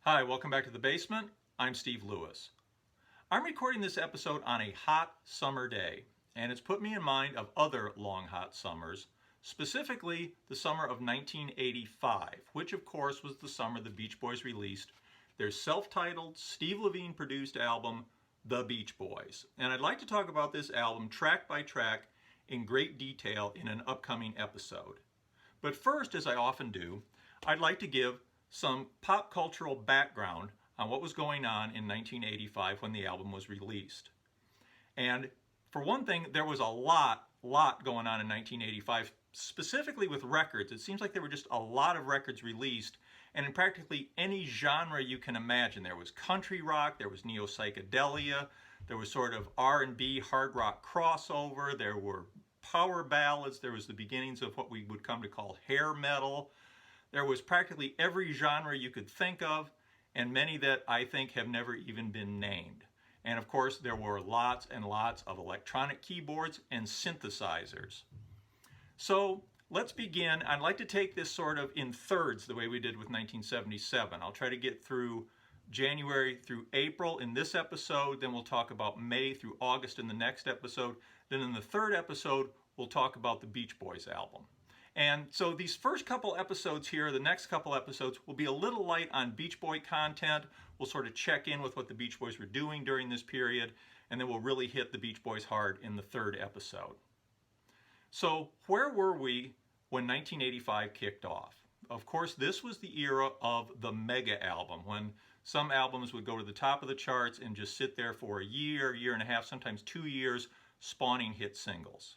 Hi, welcome back to The Basement. I'm Steve Lewis. I'm recording this episode on a hot summer day, and it's put me in mind of other long hot summers, specifically the summer of 1985, which of course was the summer the Beach Boys released their self-titled, Steve Levine-produced album, The Beach Boys. And I'd like to talk about this album track by track in great detail in an upcoming episode. But first, as I often do, I'd like to give some pop cultural background on what was going on in 1985 when the album was released. And for one thing, there was a lot going on in 1985, specifically with records. It seems like there were just a lot of records released, and in practically any genre you can imagine. There was country rock, there was neo-psychedelia, there was sort of R&B, hard rock crossover, there were power ballads, there was the beginnings of what we would come to call hair metal. There was practically every genre you could think of, and many that I think have never even been named. And of course, there were lots and lots of electronic keyboards and synthesizers. So let's begin. I'd like to take this sort of in thirds, the way we did with 1977. I'll try to get through January through April in this episode, then we'll talk about May through August in the next episode. Then in the third episode, we'll talk about the Beach Boys album. And so these first couple episodes here, the next couple episodes, will be a little light on Beach Boy content. We'll sort of check in with what the Beach Boys were doing during this period, and then we'll really hit the Beach Boys hard in the third episode. So where were we when 1985 kicked off? Of course, this was the era of the mega album, when some albums would go to the top of the charts and just sit there for a year, year and a half, sometimes 2 years, spawning hit singles.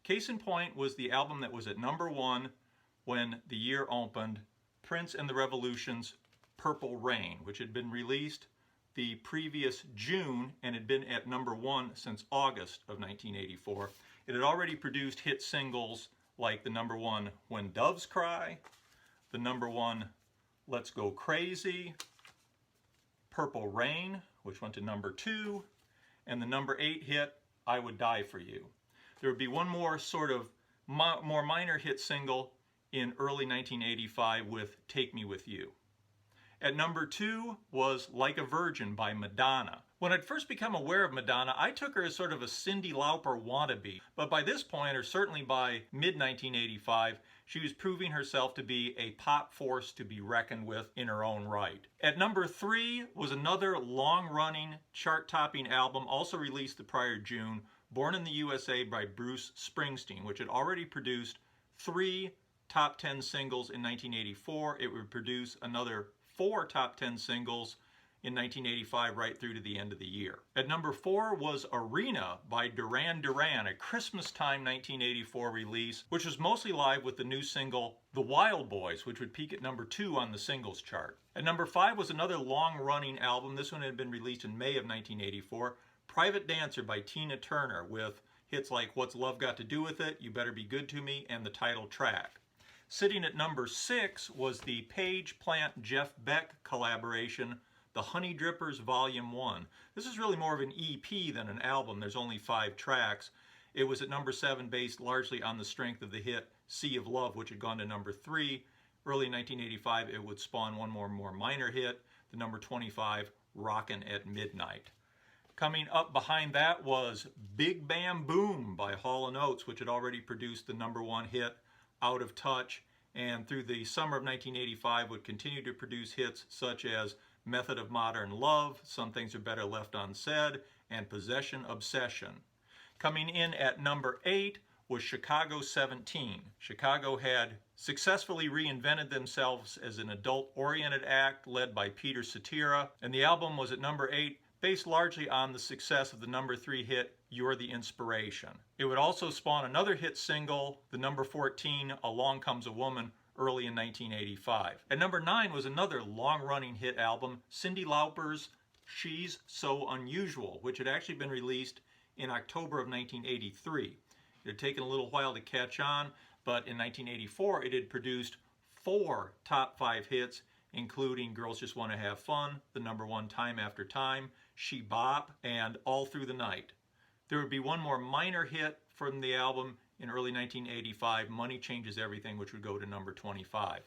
Case in point was the album that was at #1 when the year opened, Prince and the Revolution's Purple Rain, which had been released the previous June and had been at #1 since August of 1984. It had already produced hit singles like the #1 When Doves Cry, the #1 Let's Go Crazy, Purple Rain, which went to #2, and the #8 hit I Would Die For You. There would be one more sort of more minor hit single in early 1985 with Take Me With You. At #2 was Like a Virgin by Madonna. When I'd first become aware of Madonna, I took her as sort of a Cyndi Lauper wannabe. But by this point, or certainly by mid-1985, she was proving herself to be a pop force to be reckoned with in her own right. At #3 was another long-running, chart-topping album, also released the prior June, Born in the USA by Bruce Springsteen, which had already produced 3 top 10 singles in 1984. It would produce another 4 top 10 singles in 1985 right through to the end of the year. At #4 was Arena by Duran Duran, a Christmas time 1984 release, which was mostly live with the new single The Wild Boys, which would peak at #2 on the singles chart. At #5 was another long-running album. This one had been released in May of 1984, Private Dancer by Tina Turner, with hits like What's Love Got to Do With It, You Better Be Good to Me, and the title track. Sitting at #6 was the Page Plant-Jeff Beck collaboration, The Honey Drippers Volume 1. This is really more of an EP than an album. There's only 5 tracks. It was at #7 based largely on the strength of the hit Sea of Love, which had gone to #3. Early 1985, it would spawn one more minor hit, the #25, Rockin' at Midnight. Coming up behind that was Big Bam Boom by Hall & Oates, which had already produced the #1 hit, Out of Touch, and through the summer of 1985 would continue to produce hits such as Method of Modern Love, Some Things Are Better Left Unsaid, and Possession Obsession. Coming in at #8 was Chicago 17. Chicago had successfully reinvented themselves as an adult-oriented act led by Peter Cetera, and the album was at #8, based largely on the success of the #3 hit, You're the Inspiration. It would also spawn another hit single, the #14, Along Comes a Woman, early in 1985. At #9 was another long-running hit album, Cyndi Lauper's She's So Unusual, which had actually been released in October of 1983. It had taken a little while to catch on, but in 1984 it had produced 4 top 5 hits, including Girls Just Want to Have Fun, the #1 Time After Time, She Bop, and All Through the Night. There would be one more minor hit from the album in early 1985, Money Changes Everything, which would go to #25.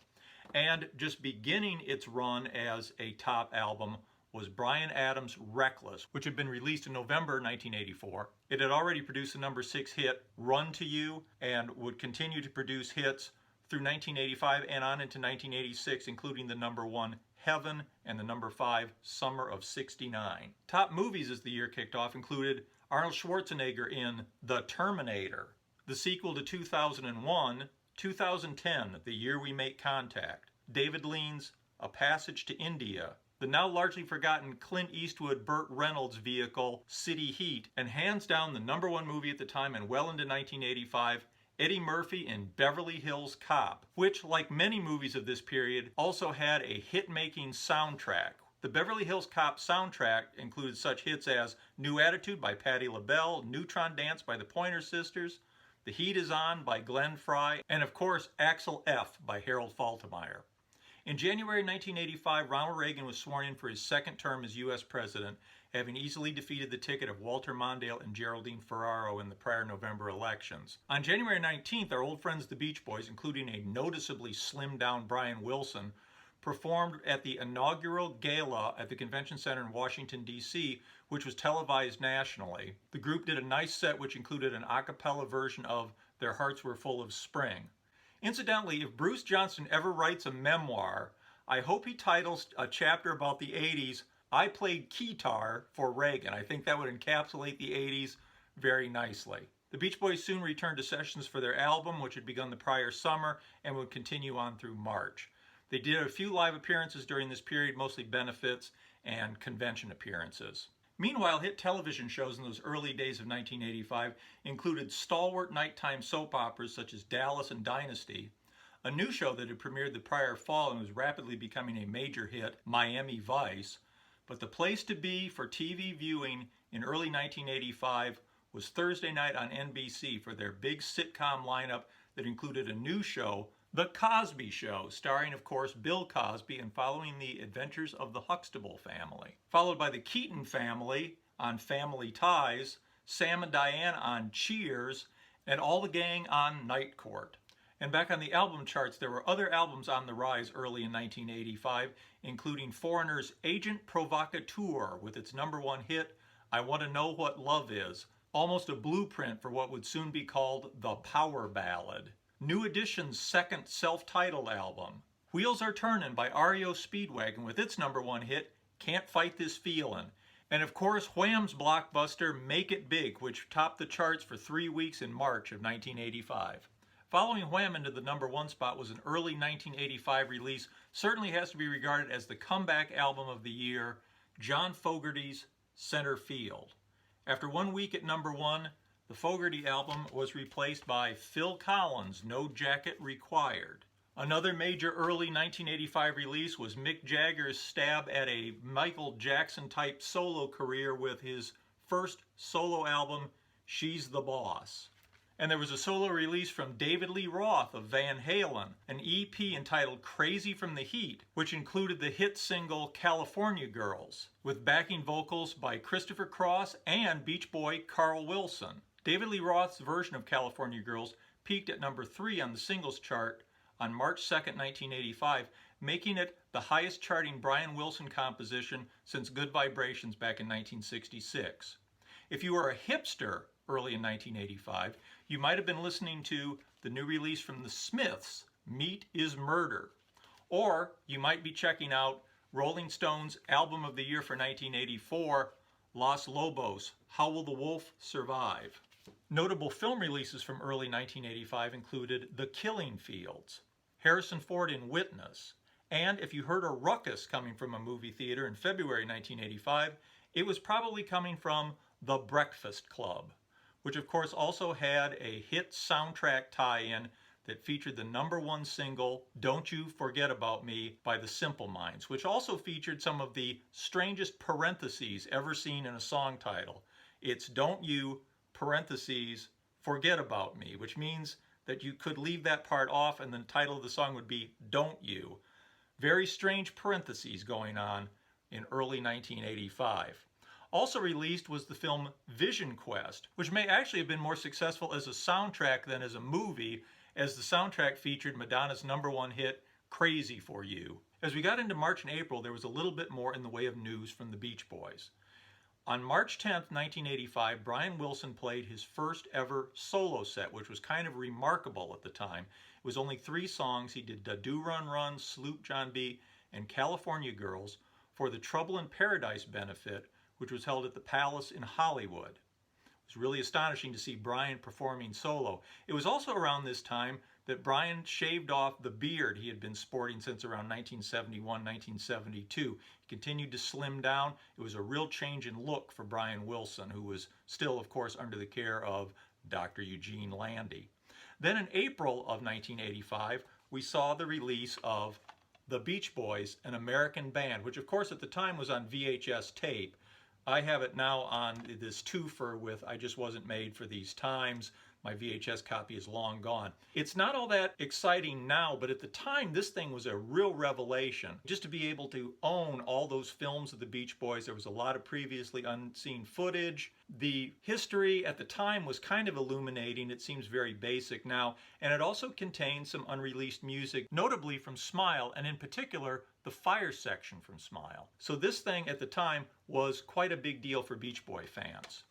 And just beginning its run as a top album was Bryan Adams' Reckless, which had been released in November 1984. It had already produced the number 6 hit Run to You and would continue to produce hits through 1985 and on into 1986, including the number 1 Heaven and the number 5 Summer of '69. Top movies as the year kicked off included Arnold Schwarzenegger in The Terminator, the sequel to 2001, 2010, The Year We Make Contact, David Lean's A Passage to India, the now largely forgotten Clint Eastwood-Burt Reynolds vehicle City Heat, and hands down the number 1 movie at the time and well into 1985, Eddie Murphy in Beverly Hills Cop, which, like many movies of this period, also had a hit-making soundtrack. The Beverly Hills Cop soundtrack included such hits as New Attitude by Patti LaBelle, Neutron Dance by the Pointer Sisters, The Heat Is On by Glenn Frey, and of course Axel F by Harold Faltermeyer. In January 1985, Ronald Reagan was sworn in for his second term as U.S. President, having easily defeated the ticket of Walter Mondale and Geraldine Ferraro in the prior November elections. On January 19th, our old friends the Beach Boys, including a noticeably slimmed-down Brian Wilson, performed at the inaugural gala at the Convention Center in Washington, D.C., which was televised nationally. The group did a nice set which included an a cappella version of Their Hearts Were Full of Spring. Incidentally, if Bruce Johnston ever writes a memoir, I hope he titles a chapter about the 80s, I Played Keytar for Reagan. I think that would encapsulate the 80s very nicely. The Beach Boys soon returned to sessions for their album, which had begun the prior summer and would continue on through March. They did a few live appearances during this period, mostly benefits and convention appearances. Meanwhile, hit television shows in those early days of 1985 included stalwart nighttime soap operas such as Dallas and Dynasty, a new show that had premiered the prior fall and was rapidly becoming a major hit, Miami Vice. But the place to be for TV viewing in early 1985 was Thursday night on NBC for their big sitcom lineup that included a new show, The Cosby Show, starring, of course, Bill Cosby and following the adventures of the Huxtable family. Followed by the Keaton family on Family Ties, Sam and Diane on Cheers, and All the Gang on Night Court. And back on the album charts, there were other albums on the rise early in 1985, including Foreigner's Agent Provocateur with its number 1 hit, I Want to Know What Love Is, almost a blueprint for what would soon be called the power ballad. New Edition's second self-titled album, Wheels Are Turnin' by REO Speedwagon with its number 1 hit, Can't Fight This Feelin'. And of course, Wham's blockbuster Make It Big, which topped the charts for 3 weeks in March of 1985. Following Wham into the number 1 spot was an early 1985 release, certainly has to be regarded as the comeback album of the year, John Fogerty's Center Field. After 1 week at number 1, the Fogerty album was replaced by Phil Collins' No Jacket Required. Another major early 1985 release was Mick Jagger's stab at a Michael Jackson-type solo career with his first solo album, She's the Boss. And there was a solo release from David Lee Roth of Van Halen, an EP entitled Crazy from the Heat, which included the hit single California Girls, with backing vocals by Christopher Cross and Beach Boy Carl Wilson. David Lee Roth's version of California Girls peaked at number 3 on the singles chart on March 2, 1985, making it the highest charting Brian Wilson composition since Good Vibrations back in 1966. If you were a hipster early in 1985, you might have been listening to the new release from the Smiths, Meat is Murder. Or you might be checking out Rolling Stone's album of the year for 1984, Los Lobos, How Will the Wolf Survive? Notable film releases from early 1985 included The Killing Fields, Harrison Ford in Witness, and if you heard a ruckus coming from a movie theater in February 1985, it was probably coming from The Breakfast Club, which of course also had a hit soundtrack tie-in that featured the number 1 single, Don't You Forget About Me by the Simple Minds, which also featured some of the strangest parentheses ever seen in a song title. It's Don't You, parentheses, Forget About Me, which means that you could leave that part off and the title of the song would be Don't You. Very strange parentheses going on in early 1985. Also released was the film Vision Quest, which may actually have been more successful as a soundtrack than as a movie, as the soundtrack featured Madonna's number 1 hit, Crazy for You. As we got into March and April, there was a little bit more in the way of news from the Beach Boys. On March 10th, 1985, Brian Wilson played his first ever solo set, which was kind of remarkable at the time. It was only 3 songs. He did Da Do Run Run, Salute John B., and California Girls for the Trouble in Paradise benefit, which was held at the Palace in Hollywood. It was really astonishing to see Brian performing solo. It was also around this time that Brian shaved off the beard he had been sporting since around 1971, 1972. He continued to slim down. It was a real change in look for Brian Wilson, who was still, of course, under the care of Dr. Eugene Landy. Then in April of 1985, we saw the release of The Beach Boys, An American Band, which of course at the time was on VHS tape. I have it now on this twofer with I Just Wasn't Made for These Times. My VHS copy is long gone. It's not all that exciting now, but at the time this thing was a real revelation. Just to be able to own all those films of the Beach Boys, there was a lot of previously unseen footage. The history at the time was kind of illuminating. It seems very basic now, and it also contained some unreleased music, notably from Smile, and in particular the Fire section from Smile. So this thing at the time was quite a big deal for Beach Boy fans.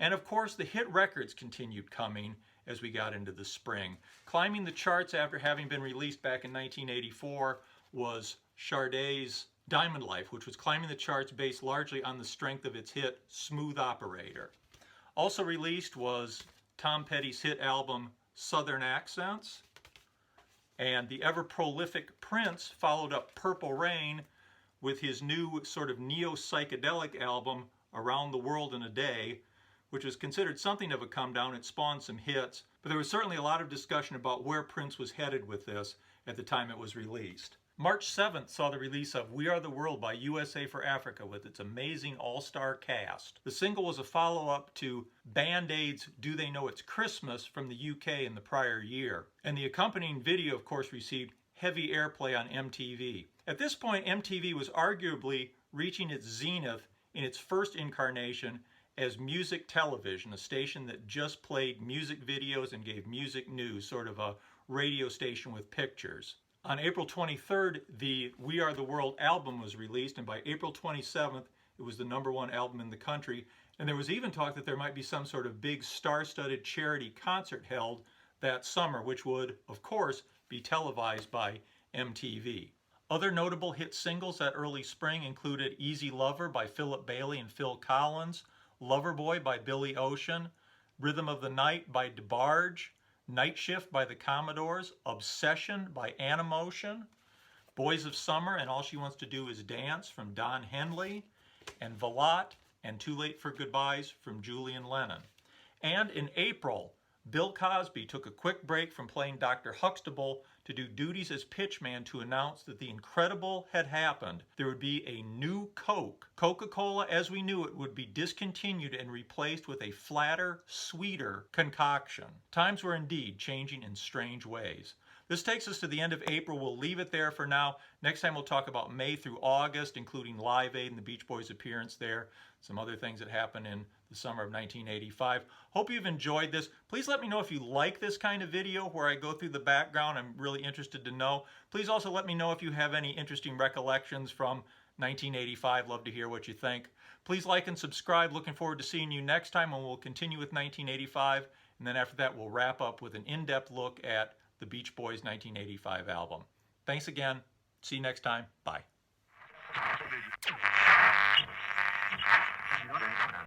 And of course, the hit records continued coming as we got into the spring. Climbing the charts after having been released back in 1984 was Sade's Diamond Life, which was climbing the charts based largely on the strength of its hit Smooth Operator. Also released was Tom Petty's hit album Southern Accents. And the ever-prolific Prince followed up Purple Rain with his new sort of neo-psychedelic album Around the World in a Day, which was considered something of a come down. It spawned some hits, but there was certainly a lot of discussion about where Prince was headed with this at the time it was released. March 7th saw the release of We Are the World by USA for Africa with its amazing all-star cast. The single was a follow-up to Band Aid's Do They Know It's Christmas from the UK in the prior year. And the accompanying video, of course, received heavy airplay on MTV. At this point, MTV was arguably reaching its zenith in its first incarnation as music television, a station that just played music videos and gave music news, sort of a radio station with pictures. On April 23rd, the We Are the World album was released, and by April 27th, it was the #1 album in the country. And there was even talk that there might be some sort of big star-studded charity concert held that summer, which would, of course, be televised by MTV. Other notable hit singles that early spring included Easy Lover by Philip Bailey and Phil Collins, Loverboy by Billy Ocean, Rhythm of the Night by DeBarge, Night Shift by the Commodores, Obsession by Animotion, Boys of Summer and All She Wants to Do Is Dance from Don Henley, and Velotte and Too Late for Goodbyes from Julian Lennon. And in April, Bill Cosby took a quick break from playing Dr. Huxtable to do duties as pitchman to announce that the incredible had happened. There would be a new Coke. Coca-Cola as we knew it would be discontinued and replaced with a flatter, sweeter concoction. Times were indeed changing in strange ways. This takes us to the end of April. We'll leave it there for now. Next time we'll talk about May through August, including Live Aid and the Beach Boys' appearance there, some other things that happened in the summer of 1985. Hope you've enjoyed this. Please let me know if you like this kind of video where I go through the background. I'm really interested to know. Please also let me know if you have any interesting recollections from 1985. Love to hear what you think. Please like and subscribe. Looking forward to seeing you next time when we'll continue with 1985. And then after that, we'll wrap up with an in-depth look at the Beach Boys' 1985 album. Thanks again. See you next time. Bye.